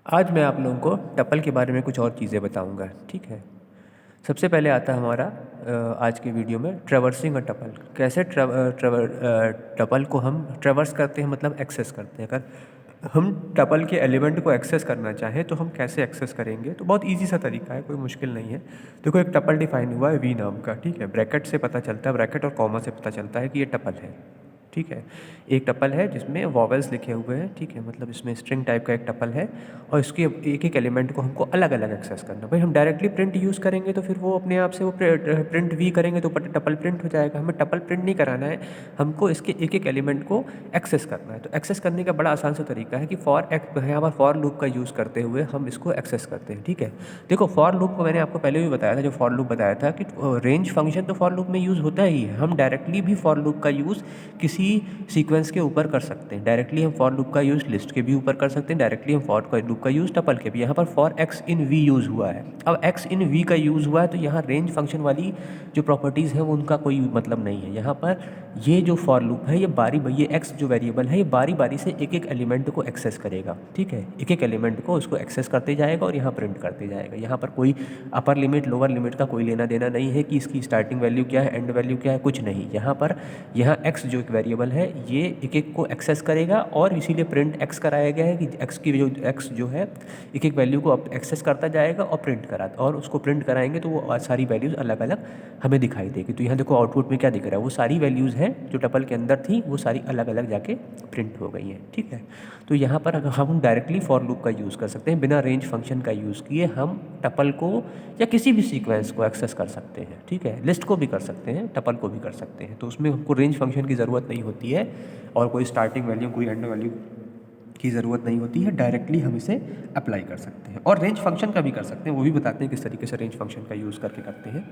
आज मैं आप लोगों को टपल के बारे में कुछ और चीज़ें बताऊंगा। ठीक है। सबसे पहले आता है हमारा आज की वीडियो में ट्रैवर्सिंग अ टपल। कैसे टपल को हम ट्रैवर्स करते हैं, मतलब एक्सेस करते हैं। अगर हम टपल के एलिमेंट को एक्सेस करना चाहें तो हम कैसे एक्सेस करेंगे, तो बहुत इजी सा तरीका है, कोई मुश्किल नहीं है। देखो, एक टपल डिफाइन हुआ है वी नाम का। ठीक है, ब्रैकेट से पता चलता है, ब्रैकेट और कॉमा से पता चलता है कि ये टपल है। ठीक है, एक टपल है जिसमें वॉवेल्स लिखे हुए हैं। ठीक है, मतलब इसमें स्ट्रिंग टाइप का एक टपल है और इसके एक एक एलिमेंट को हमको अलग अलग एक्सेस करना। भाई हम डायरेक्टली प्रिंट यूज़ करेंगे तो फिर वो अपने आप से वो प्रिंट वी करेंगे तो टपल प्रिंट हो जाएगा। हमें टपल प्रिंट नहीं कराना है, हमको इसके एक एक एलिमेंट को एक्सेस करना है। तो एक्सेस करने का बड़ा आसान सा तरीका है कि यहाँ पर फॉर लूप का यूज़ करते हुए हम इसको एक्सेस करते हैं। ठीक है, देखो फॉर लूप को मैंने आपको पहले भी बताया था, जो फॉर लूप बताया था कि रेंज फंक्शन तो फॉर लूप में यूज़ होता ही है। हम डायरेक्टली भी फॉर लूप का यूज़ किसी सीक्वेंस के ऊपर कर सकते हैं। डायरेक्टली हम फॉर लूप का यूज़ लिस्ट के भी ऊपर कर सकते हैं, डायरेक्टली हम फॉर लूप का यूज़ टपल के भी। यहाँ पर for x in v use हुआ है। अब एक्स इन वी का यूज़ हुआ है तो यहाँ रेंज फंक्शन वाली जो प्रॉपर्टीज़ हैं वो उनका कोई मतलब नहीं है। यहाँ पर ये जो फॉर लूप है ये एक्स जो वेरिएबल है ये बारी बारी से एक एक एलिमेंट को एक्सेस करेगा। ठीक है, एक एक एलिमेंट को उसको एक्सेस करते जाएगा और यहाँ प्रिंट करते जाएगा। यहाँ पर कोई अपर लिमिट लोअर लिमिट का कोई लेना देना नहीं है कि इसकी स्टार्टिंग वैल्यू क्या है, एंड वैल्यू क्या है, कुछ नहीं। यहाँ एक्स जो एक वेरिएबल है ये एक एक को एक्सेस करेगा और इसीलिए प्रिंट एक्स कराया गया है कि एक्स जो है एक एक वैल्यू को एक्सेस करता जाएगा और प्रिंट करा, और उसको प्रिंट कराएंगे तो वो सारी वैल्यूज़ अलग अलग हमें दिखाई देगी। तो यहाँ देखो आउटपुट में क्या दिख रहा है, वो सारी वैल्यूज़ हैं जो टपल के अंदर थी वो सारी अलग अलग जाके प्रिंट हो गई हैं। ठीक है, तो यहाँ पर हम डायरेक्टली फॉर लूप का यूज़ कर सकते हैं, बिना रेंज फंक्शन का यूज़ किए हम टपल को या किसी भी सीक्वेंस को एक्सेस कर सकते हैं। ठीक है, लिस्ट को भी कर सकते हैं, टपल को भी कर सकते हैं। तो उसमें हमको रेंज फंक्शन की ज़रूरत नहीं होती है और कोई स्टार्टिंग वैल्यू कोई एंड वैल्यू की ज़रूरत नहीं होती है। डायरेक्टली हम इसे अप्लाई कर सकते हैं और रेंज फंक्शन का भी कर सकते हैं। वो भी बताते हैं किस तरीके से रेंज फंक्शन का यूज़ करके करते हैं।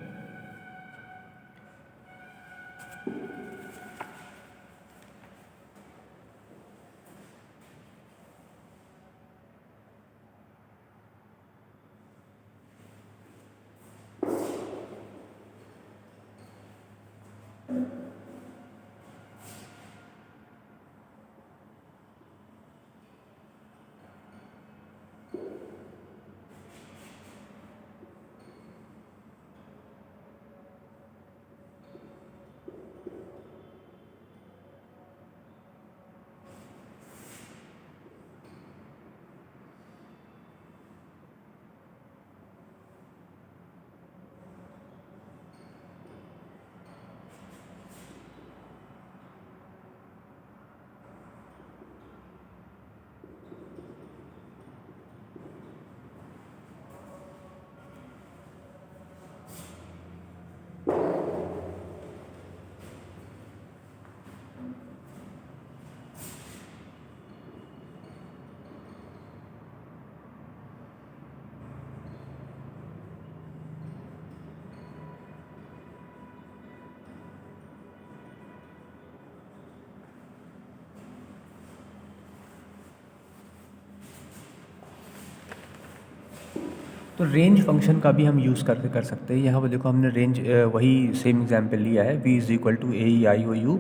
तो रेंज फंक्शन का भी हम यूज़ करके कर सकते हैं। यहाँ पर देखो हमने रेंज वही सेम एग्जांपल लिया है, v is equal to A E I O U,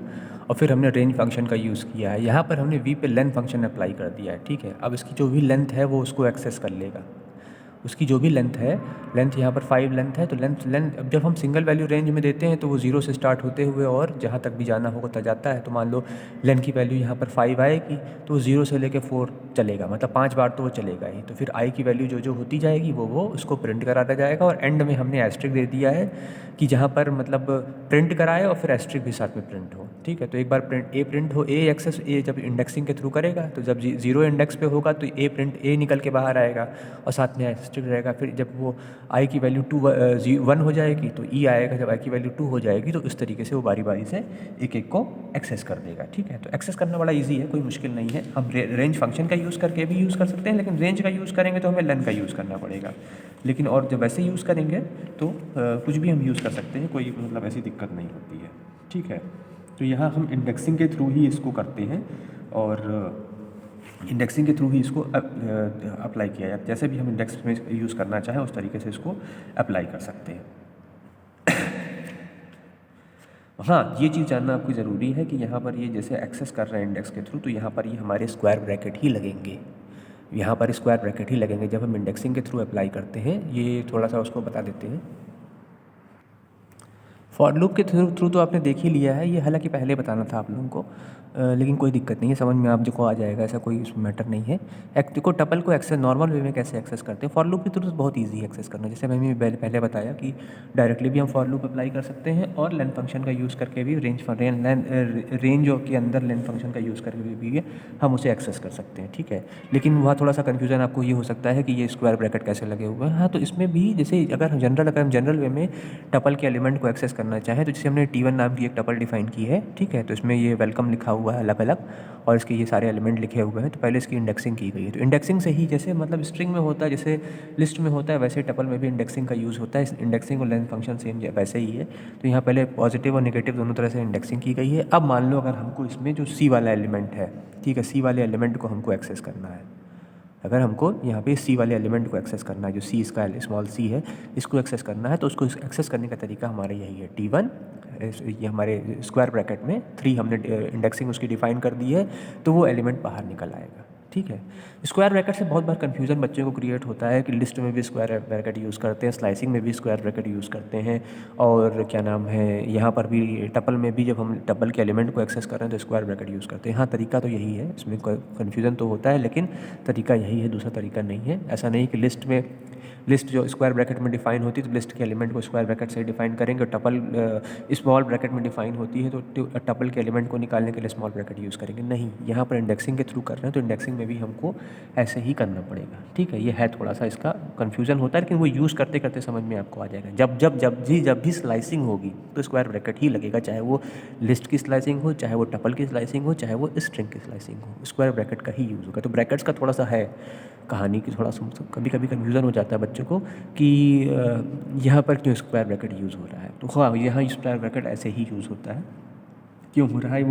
और फिर हमने रेंज फंक्शन का यूज़ किया है। यहाँ पर हमने v पे लेंथ फंक्शन अप्लाई कर दिया है। ठीक है, अब इसकी जो भी लेंथ है वो उसको एक्सेस कर लेगा। उसकी जो भी लेंथ है, लेंथ यहाँ पर 5 लेंथ है, तो लेंथ अब जब हम सिंगल वैल्यू रेंज में देते हैं तो वो 0 से स्टार्ट होते हुए और जहाँ तक भी जाना होगा तक जाता है। तो मान लो लेंथ की वैल्यू यहाँ पर 5 आएगी तो 0 से लेकर 4 चलेगा, मतलब 5 बार तो वो चलेगा ही। तो फिर आई की वैल्यू जो जो होती जाएगी वो उसको प्रिंट कराता जाएगा। और एंड में हमने एस्ट्रिक दे दिया है कि जहाँ पर मतलब प्रिंट कराए और फिर एस्ट्रिक भी साथ में प्रिंट हो। ठीक है, तो एक बार प्रिंट हो ए एक्सेस ए जब इंडेक्सिंग के थ्रू करेगा तो जब 0 इंडेक्स पे होगा तो ए निकल के बाहर आएगा और साथ में एस्ट्रिक रहेगा। फिर जब वो आई की वैल्यू 1 हो जाएगी तो ई आएगा, जब आई की वैल्यू 2 हो जाएगी तो इस तरीके से वो बारी बारी से एक एक को एक्सेस कर देगा। ठीक है, तो एक्सेस करना बड़ा ईजी है, कोई मुश्किल नहीं है। हम रेंज फंक्शन का यूज़ करके भी यूज़ कर सकते हैं, लेकिन रेंज का यूज़ करेंगे तो हमें लेन का यूज़ करना पड़ेगा। लेकिन और जब वैसे यूज़ करेंगे तो कुछ भी हम यूज़ कर सकते हैं, कोई मतलब ऐसी दिक्कत नहीं होती है। ठीक है, तो यहाँ हम इंडेक्सिंग के थ्रू ही इसको करते हैं और इंडेक्सिंग के थ्रू ही इसको अप्लाई किया जाता है। जैसे भी हम इंडेक्स में यूज़ करना चाहें उस तरीके से इसको अप्लाई कर सकते हैं। हाँ, ये चीज़ जानना आपको ज़रूरी है कि यहाँ पर ये जैसे एक्सेस कर रहे हैं इंडेक्स के थ्रू, तो यहाँ पर ये हमारे स्क्वायर ब्रैकेट ही लगेंगे। यहाँ पर स्क्वायर ब्रैकेट ही लगेंगे जब हम इंडेक्सिंग के थ्रू अप्लाई करते हैं। ये थोड़ा सा उसको बता देते हैं। फॉर लूप के थ्रू तो आपने देख ही लिया है, ये हालांकि पहले बताना था आप लोगों को, लेकिन कोई दिक्कत नहीं है, समझ में आप जो को आ जाएगा, ऐसा कोई मैटर नहीं है। देखो टपल को एक्सेस नॉर्मल वे में कैसे एक्सेस करते हैं, फॉर लूप के थ्रू तो बहुत इजी है एक्सेस करना। जैसे मैंने पहले बताया कि डायरेक्टली भी हम फॉर लूप अप्लाई कर सकते हैं और लेन फंक्शन का यूज़ करके भी रेंज के अंदर लेन फंक्शन का यूज़ करके भी हम उसे एक्सेस कर सकते हैं, ठीक है। लेकिन वहाँ थोड़ा सा कन्फ्यूजन आपको ये हो सकता है कि ये स्क्वायर ब्रैकेट कैसे लगे हुए हैं। हाँ, तो इसमें भी जैसे अगर हम जनरल वे में टपल के एलिमेंट को एक्सेस करना चाहें तो जैसे हमने T1 नाम की एक टपल डिफाइन की है, ठीक है। तो इसमें ये वेलकम लिखा हुआ है अलग अलग और इसके ये सारे एलिमेंट लिखे हुए हैं। तो पहले इसकी इंडेक्सिंग की गई है। तो इंडेक्सिंग से ही जैसे मतलब स्ट्रिंग में होता है, जैसे लिस्ट में होता है, वैसे टपल में भी इंडेक्सिंग का यूज़ होता है। इंडेक्सिंग और लेंथ फंक्शन सेम वैसे ही है। तो यहाँ पहले पॉजिटिव और नेगेटिव दोनों तरह से इंडेक्सिंग की गई है। अब मान लो अगर हमको इसमें जो C वाला एलिमेंट है, ठीक है, C वाले एलिमेंट को हमको एक्सेस करना है। अगर हमको यहाँ पे C वाले एलिमेंट को एक्सेस करना है, जो C इसका स्मॉल c है, इसको एक्सेस करना है, तो उसको एक्सेस करने का तरीका हमारा यही है। T1 ये हमारे स्क्वायर ब्रैकेट में 3 हमने इंडेक्सिंग उसकी डिफाइन कर दी है, तो वो एलिमेंट बाहर निकल आएगा, ठीक है। स्क्वायर ब्रैकेट से बहुत बार कन्फ्यूजन बच्चों को क्रिएट होता है कि लिस्ट में भी स्क्वायर ब्रैकेट यूज़ करते हैं, स्लाइसिंग में भी स्क्वायर ब्रैकेट यूज़ करते हैं, और क्या नाम है, यहाँ पर भी टपल में भी जब हम टपल के एलिमेंट को एक्सेस कर रहे हैं तो स्क्वायर ब्रैकेट यूज़ करते हैं। हाँ, तरीका तो यही है, इसमें कन्फ्यूज़न तो होता है लेकिन तरीका यही है, दूसरा तरीका नहीं है। ऐसा नहीं कि लिस्ट जो स्क्वायर ब्रैकेट में डिफाइन होती है तो लिस्ट के एलिमेंट को स्क्वायर ब्रैकेट से डिफाइन करेंगे, और टपल स्मॉल ब्रैकेट में डिफाइन होती है तो टपल के एलिमेंट को निकालने के लिए स्मॉल ब्रैकेट यूज़ करेंगे। नहीं, यहाँ पर इंडेक्सिंग के थ्रू कर रहे हैं तो इंडेक्सिंग में भी हमको ऐसे ही करना पड़ेगा, ठीक है। ये है थोड़ा सा इसका कन्फ्यूजन होता है, लेकिन वो यूज़ करते करते समझ में आपको आ जाएगा। जब भी स्लाइसिंग होगी तो स्क्वायर ब्रैकेट ही लगेगा, चाहे वो लिस्ट की स्लाइसिंग हो, चाहे वो टपल की स्लाइसिंग हो, चाहे वो स्ट्रिंग की स्लाइसिंग हो, स्क्वायर ब्रैकेट का ही यूज़ होगा। तो ब्रैकेट्स का थोड़ा सा है कहानी की, थोड़ा सा कभी कभी कन्फ्यूज़न हो जाता है बच्चों को कि यहाँ पर क्यों स्क्वायर ब्रैकेट यूज़ हो रहा है। तो हाँ, यहाँ स्क्वायर ब्रैकेट ऐसे ही यूज़ होता है, क्यों हो रहा है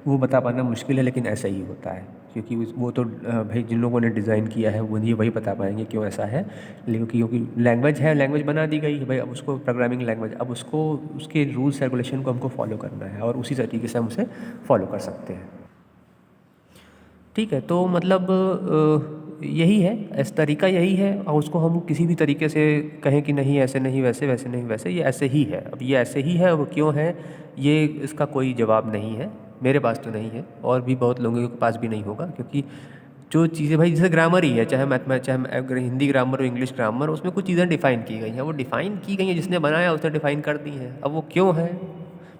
वो बता पाना मुश्किल है, लेकिन ऐसा ही होता है। क्योंकि वो तो भाई जिन लोगों ने डिज़ाइन किया है वो वही बता पाएंगे क्यों ऐसा है। लेकिन क्योंकि लैंग्वेज है, लैंग्वेज बना दी गई है भाई, अब उसको प्रोग्रामिंग लैंग्वेज, अब उसको उसके रूल्स रेगुलेशन को हमको फॉलो करना है और उसी तरीके से हम उसे फॉलो कर सकते हैं, ठीक है। तो मतलब यही है, इस तरीका यही है, और उसको हम किसी भी तरीके से कहें कि नहीं ऐसे नहीं वैसे, वैसे नहीं वैसे, ये ऐसे ही है। अब ये ऐसे ही है, वो क्यों है, ये इसका कोई जवाब नहीं है, मेरे पास तो नहीं है, और भी बहुत लोगों के पास भी नहीं होगा। क्योंकि जो चीज़ें भाई जैसे ग्रामर ही है, चाहे अगर हिंदी ग्रामर हो, इंग्लिश ग्रामर, उसमें कुछ चीज़ें डिफ़ाइन की गई हैं, वो डिफ़ाइन की गई हैं, जिसने बनाया उसने डिफ़ाइन कर दी हैं। अब वो क्यों है,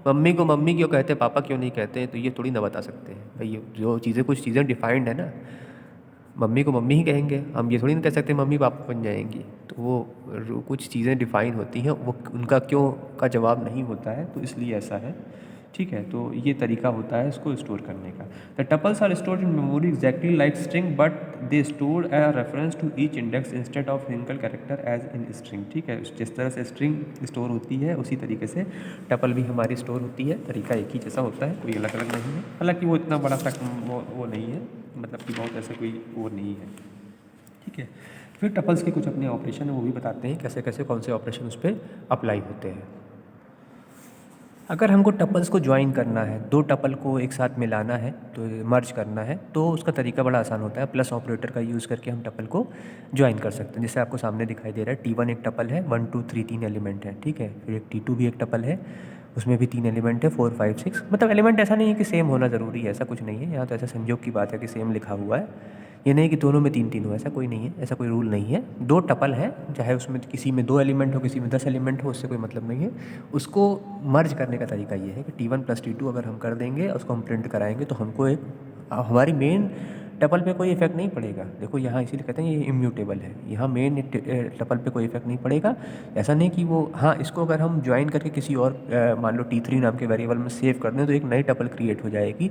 मम्मी को मम्मी क्यों कहते हैं, पापा क्यों नहीं कहते हैं, तो ये थोड़ी ना बता सकते हैं भाई। ये जो चीज़ें कुछ चीज़ें डिफाइंड है ना, मम्मी को मम्मी ही कहेंगे हम, ये थोड़ी ना कह सकते मम्मी पापा बन जाएंगी। तो वो कुछ चीज़ें डिफाइन होती हैं, वो उनका क्यों का जवाब नहीं होता है, तो इसलिए ऐसा है, ठीक है। तो ये तरीका होता है इसको स्टोर करने का। The tuples are stored in memory exactly like string, but they store a reference to each index instead of single character as in string, ठीक है। जिस तरह से स्ट्रिंग स्टोर होती है उसी तरीके से टपल भी हमारी स्टोर होती है, तरीका एक ही जैसा होता है, कोई अलग अलग नहीं है। हालांकि वो इतना बड़ा सा वो नहीं है, मतलब कि बहुत ऐसा कोई वो नहीं है, ठीक है। फिर टपल्स के कुछ अपने ऑपरेशन है वो भी बताते हैं, कैसे कैसे कौन से ऑपरेशन उस पर अप्लाई होते हैं। अगर हमको टपल्स को ज्वाइन करना है, दो टपल को एक साथ मिलाना है, तो मर्ज करना है, तो उसका तरीका बड़ा आसान होता है। प्लस ऑपरेटर का यूज़ करके हम टपल को ज्वाइन कर सकते हैं। जैसे आपको सामने दिखाई दे रहा है, T1 एक टपल है, 1 2 3 3 एलिमेंट है, ठीक है। फिर एक T2 भी एक टपल है, उसमें भी 3 एलिमेंट है, 4 5 6। मतलब एलिमेंट ऐसा नहीं है कि सेम होना ज़रूरी है, ऐसा कुछ नहीं है। यहाँ तो ऐसा संयोग की बात है कि सेम लिखा हुआ है, ये नहीं कि दोनों में 3 3 हो, ऐसा कोई नहीं है, ऐसा कोई रूल नहीं है। दो टपल है, चाहे उसमें किसी में 2 एलिमेंट हो, किसी में 10 एलिमेंट हो, उससे कोई मतलब नहीं है। उसको मर्ज करने का तरीका ये है कि T1 + T2 अगर हम कर देंगे, उसको हम प्रिंट कराएंगे, तो हमको एक हमारी मेन टपल पे कोई इफेक्ट नहीं पड़ेगा। देखो यहाँ इसीलिए कहते हैं ये इम्यूटेबल है, यहाँ मेन टपल पे कोई इफेक्ट नहीं पड़ेगा। ऐसा नहीं कि वो, हाँ, इसको अगर हम ज्वाइन करके किसी और मान लो T3 नाम के वेरिएबल में सेव कर दें, तो एक नई टपल क्रिएट हो जाएगी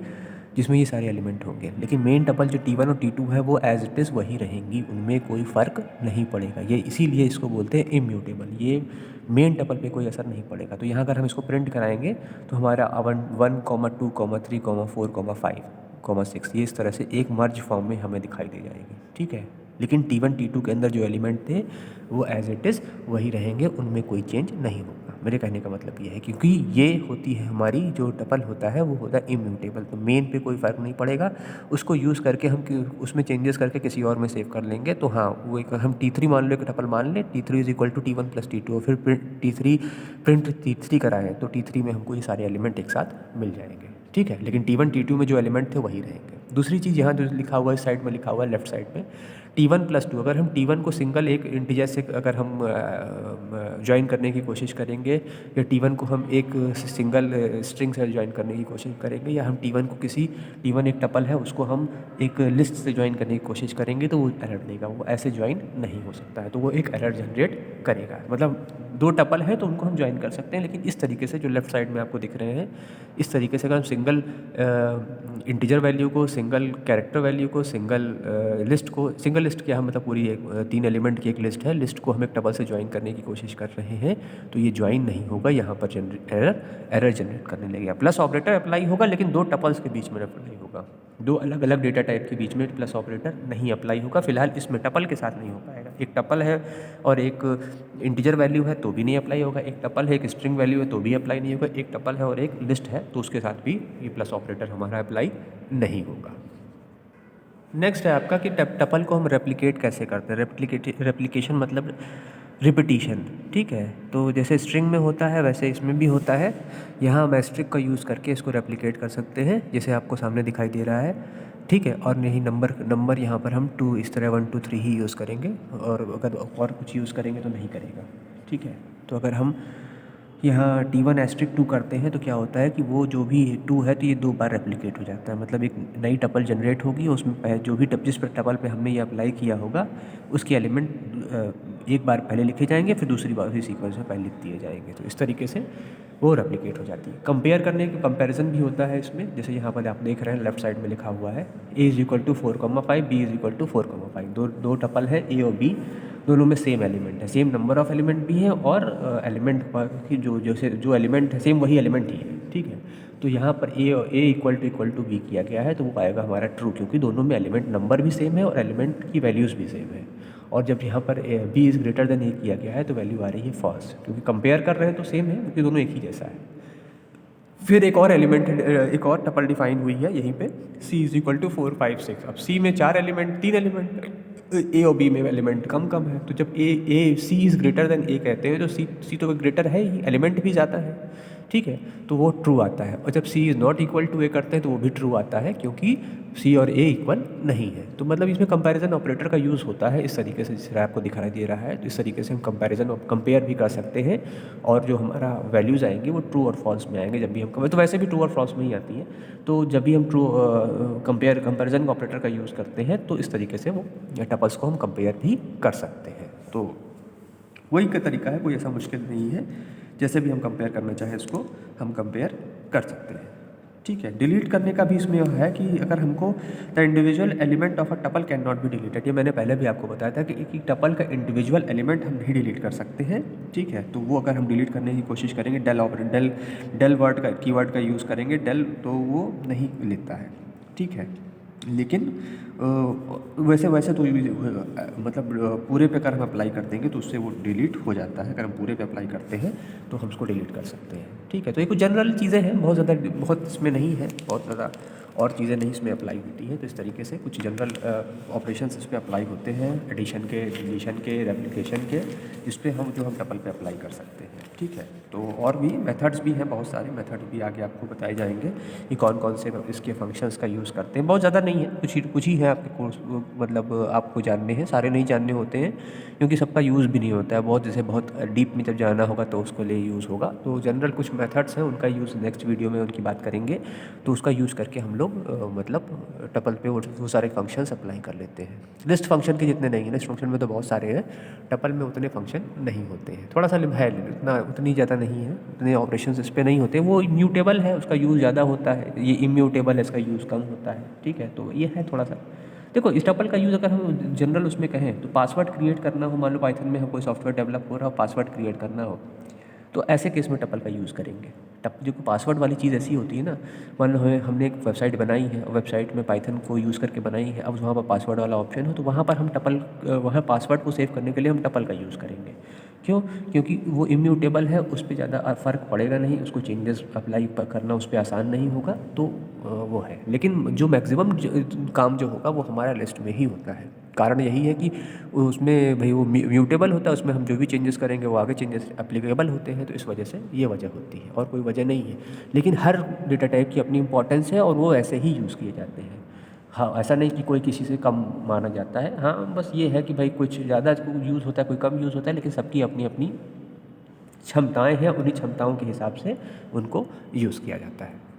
जिसमें ये सारे एलिमेंट होंगे। लेकिन मेन टपल जो T1 और T2 है वो एज इट इज़ वही रहेंगी, उनमें कोई फ़र्क नहीं पड़ेगा। ये इसीलिए इसको बोलते हैं इम्यूटेबल, ये मेन टपल पे कोई असर नहीं पड़ेगा। तो यहाँ अगर हम इसको प्रिंट कराएंगे तो हमारा 1 2 3 4 5 6 ये इस तरह से एक मर्ज फॉर्म में हमें दिखाई दे जाएगी, ठीक है। लेकिन T1 T2 के अंदर जो एलिमेंट थे वो एज इट इज़ वही रहेंगे, उनमें कोई चेंज नहीं होगा। मेरे कहने का मतलब ये है, क्योंकि ये होती है हमारी जो टपल होता है वो होता है इम्यूटेबल, तो मेन पे कोई फ़र्क नहीं पड़ेगा। उसको यूज़ करके हम उसमें चेंजेस करके किसी और में सेव कर लेंगे। तो हाँ, वो एक हम T3 मान लो, एक टपल मान लें T3 is equal to T1 plus T2, और फिर T3 प्रिंट T3 कराएँ तो T3 में हमको ये सारे एलिमेंट एक साथ मिल जाएंगे, ठीक है। लेकिन T1 T2 में जो एलिमेंट थे वही रहेंगे। दूसरी चीज़ यहाँ जो लिखा हुआ है इस साइड में, लिखा हुआ है लेफ्ट साइड में T1 प्लस 2, अगर हम T1 को सिंगल एक इंटीजर से अगर हम ज्वाइन करने की कोशिश करेंगे, या T1 को हम एक सिंगल स्ट्रिंग से ज्वाइन करने की कोशिश करेंगे, या हम T1 को किसी T1 एक टपल है उसको हम एक लिस्ट से ज्वाइन करने की कोशिश करेंगे, तो वो एरर देगा, वो ऐसे ज्वाइन नहीं हो सकता है, तो वो एक एरर जनरेट करेगा। मतलब दो टपल है तो उनको हम ज्वाइन कर सकते हैं, लेकिन इस तरीके से जो लेफ्ट साइड में आपको दिख रहे हैं, इस तरीके से अगर हम सिंगल इंटीजर वैल्यू को, सिंगल कैरेक्टर वैल्यू को, सिंगल लिस्ट को, सिंगल लिस्ट क्या है मतलब पूरी एक 3 एलिमेंट की एक लिस्ट है, लिस्ट को हम एक टपल से ज्वाइन करने की कोशिश कर रहे हैं, तो ये ज्वाइन नहीं होगा, यहाँ पर एरर जनरेट करने लगेगा। प्लस ऑपरेटर अप्लाई होगा, लेकिन दो टपल्स के बीच में अप्लाई होगा, दो अलग अलग डेटा टाइप के बीच में प्लस ऑपरेटर नहीं अप्लाई होगा। फिलहाल इसमें टपल के साथ नहीं हो पाएगा। एक टपल है और एक इंटीजर वैल्यू है तो भी नहीं अप्लाई होगा, एक टपल है एक स्ट्रिंग वैल्यू है तो भी अप्लाई नहीं होगा, एक टपल है और एक लिस्ट है तो उसके साथ भी ये प्लस ऑपरेटर हमारा अप्लाई नहीं होगा। नेक्स्ट है आपका कि टपल को हम रेप्लिकेट कैसे करते हैं। रेप्लिकेशन मतलब रिपीटिशन, ठीक है। तो जैसे स्ट्रिंग में होता है वैसे इसमें भी होता है। यहाँ हम एस्ट्रिक का यूज़ करके इसको रेप्लिकेट कर सकते हैं, जैसे आपको सामने दिखाई दे रहा है, ठीक है। और नहीं, नंबर यहाँ पर हम 2 इस तरह 1 2 3 ही यूज़ करेंगे, और अगर और कुछ यूज़ करेंगे तो नहीं करेगा, ठीक है। तो अगर हम यहाँ T1 एस्ट्रिक 2 करते हैं तो क्या होता है कि वो जो भी 2 है तो ये 2 बार रेप्लिकेट हो जाता है, मतलब एक नई टपल जनरेट होगी, उसमें जो भी जिस पर टपल पे हमने ये अप्लाई किया होगा उसके एलिमेंट एक बार पहले लिखे जाएंगे, फिर दूसरी बार उसी सीक्वेंस में पहले लिख दिए जाएंगे, तो इस तरीके से वो रेप्लिकेट हो जाती है। कंपेयर करने की कंपैरिजन भी होता है इसमें, जैसे यहाँ पर आप देख रहे हैं लेफ्ट साइड में लिखा हुआ है A is equal to 4,5, B is equal to 4,5। दो टपल है A और B, दोनों में सेम एलिमेंट है, सेम नंबर ऑफ एलिमेंट भी है, और एलिमेंट की जो एलिमेंट है सेम वही एलिमेंट ही है, ठीक है। तो यहाँ पर A इक्वल टू B किया गया है तो वो आएगा हमारा ट्रू, क्योंकि दोनों में एलिमेंट नंबर भी सेम है और एलिमेंट की वैल्यूज़ भी सेम है। और जब यहाँ पर B is greater than A किया गया है तो वैल्यू आ रही है फॉल्स, क्योंकि कंपेयर कर रहे हैं तो सेम है, क्योंकि दोनों एक ही जैसा है। फिर एक और एलिमेंट, एक और टपल डिफाइन हुई है यहीं पे, C इज इक्वल टू 4 5 6। अब C में 4 एलिमेंट, 3 एलिमेंट, A और B में एलिमेंट कम कम है, तो जब C is greater than A कहते हैं तो C तो ग्रेटर है ही, एलिमेंट भी जाता है, ठीक है, तो वो ट्रू आता है। और जब C is not equal to A करते हैं तो वो भी ट्रू आता है, क्योंकि C और A इक्वल नहीं है। तो मतलब इसमें कंपैरिजन ऑपरेटर का यूज़ होता है इस तरीके से, जिस तरह आपको दिखाई दे रहा है, तो इस तरीके से हम कंपेयर भी कर सकते हैं, और जो हमारा वैल्यूज़ आएंगे वो ट्रू और फॉल्स में आएंगे। जब भी हम तो वैसे भी ट्रू और फॉल्स में ही आती है, तो जब भी हम कंपैरिजन ऑपरेटर का यूज़ करते हैं तो इस तरीके से वो टपल्स को हम कंपेयर भी कर सकते हैं। तो वही का तरीका है, कोई ऐसा मुश्किल नहीं है, जैसे भी हम कंपेयर करना चाहें इसको हम कंपेयर कर सकते हैं, ठीक है। डिलीट करने का भी इसमें है कि अगर हमको the individual element of a tuple can not be deleted, ये मैंने पहले भी आपको बताया था कि एक टपल का इंडिविजुअल एलिमेंट हम नहीं डिलीट कर सकते हैं, ठीक है। तो वो अगर हम डिलीट करने की कोशिश करेंगे, डेल वर्ड का कीवर्ड का यूज़ करेंगे, डेल, तो वो नहीं लेता है, ठीक है। लेकिन वैसे तो मतलब पूरे पे अगर हम अप्लाई कर देंगे तो उससे वो डिलीट हो जाता है। अगर हम पूरे पे अप्लाई करते हैं तो हम उसको डिलीट कर सकते हैं, ठीक है। तो ये कुछ जनरल चीज़ें हैं, बहुत इसमें नहीं है, बहुत ज़्यादा और चीज़ें नहीं इसमें अप्लाई होती हैं। तो इस तरीके से कुछ जनरल ऑपरेशंस इस पर अप्लाई होते हैं, एडिशन के, डिलीशन के, रेप्लिकेशन के, इस पर हम टपल पे अप्लाई कर सकते हैं, ठीक है। तो और भी मेथड्स भी हैं, बहुत सारे मेथड भी आगे आपको बताए जाएंगे कि कौन कौन से इसके फंक्शंस का यूज़ करते हैं। बहुत ज़्यादा नहीं है, कुछ ही है आपके कोर्स, मतलब आपको जानने हैं, सारे नहीं जानने होते हैं, क्योंकि सबका यूज़ भी नहीं होता है। बहुत डीप में जब जाना होगा तो उसके लिए यूज़ होगा। तो जनरल कुछ मेथड्स हैं, उनका यूज़ नेक्स्ट वीडियो में उनकी बात करेंगे, तो उसका यूज़ करके हम लोग मतलब टपल पे वो सारे फंक्शंस अप्लाई कर लेते हैं। लिस्ट फंक्शन के जितने नहीं है, लिस्ट फंक्शन में तो बहुत सारे हैं, टपल में उतने फंक्शन नहीं होते हैं, थोड़ा सा है, उतनी ज़्यादा नहीं है, उतने ऑपरेशंस इस पर नहीं होते। वो इम्यूटेबल है, उसका यूज़ ज़्यादा होता है, ये इम्यूटेबल है, इसका यूज़ कम होता है, ठीक है। तो ये है थोड़ा सा। देखो, इस टपल का यूज़ अगर हम जनरल उसमें कहें तो पासवर्ड क्रिएट करना हो, मान लो पाइथन में हम कोई सॉफ्टवेयर डेवलप हो रहा हो, पासवर्ड क्रिएट करना हो, तो ऐसे केस में टपल का यूज़ करेंगे, जो पासवर्ड वाली चीज़ ऐसी होती है ना, मान लो हमने एक वेबसाइट बनाई है और वेबसाइट में पाइथन को यूज़ करके बनाई है, अब वहाँ पर पासवर्ड वाला ऑप्शन हो तो वहाँ पर हम टपल वहाँ पासवर्ड को सेव करने के लिए हम टपल का यूज़ करेंगे। क्यों? क्योंकि वो इम्यूटेबल है, उस पे ज़्यादा फ़र्क पड़ेगा नहीं, उसको चेंजेस अप्लाई करना उस पे आसान नहीं होगा, तो वो है। लेकिन जो मैक्सिमम काम जो होगा वो हमारा लिस्ट में ही होता है। कारण यही है कि उसमें भाई वो म्यूटेबल होता है, उसमें हम जो भी चेंजेस करेंगे वो आगे चेंजेस एप्लीकेबल होते हैं, तो इस वजह से ये वजह होती है और कोई वजह नहीं है। लेकिन हर डेटा टाइप की अपनी इंपॉर्टेंस है और वो ऐसे ही यूज़ किए जाते हैं। हाँ, ऐसा नहीं कि कोई किसी से कम माना जाता है। हाँ, बस ये है कि भाई कुछ ज़्यादा यूज़ होता है, कोई कम यूज़ होता है, लेकिन सबकी अपनी अपनी क्षमताएँ हैं, उन्हीं क्षमताओं के हिसाब से उनको यूज़ किया जाता है।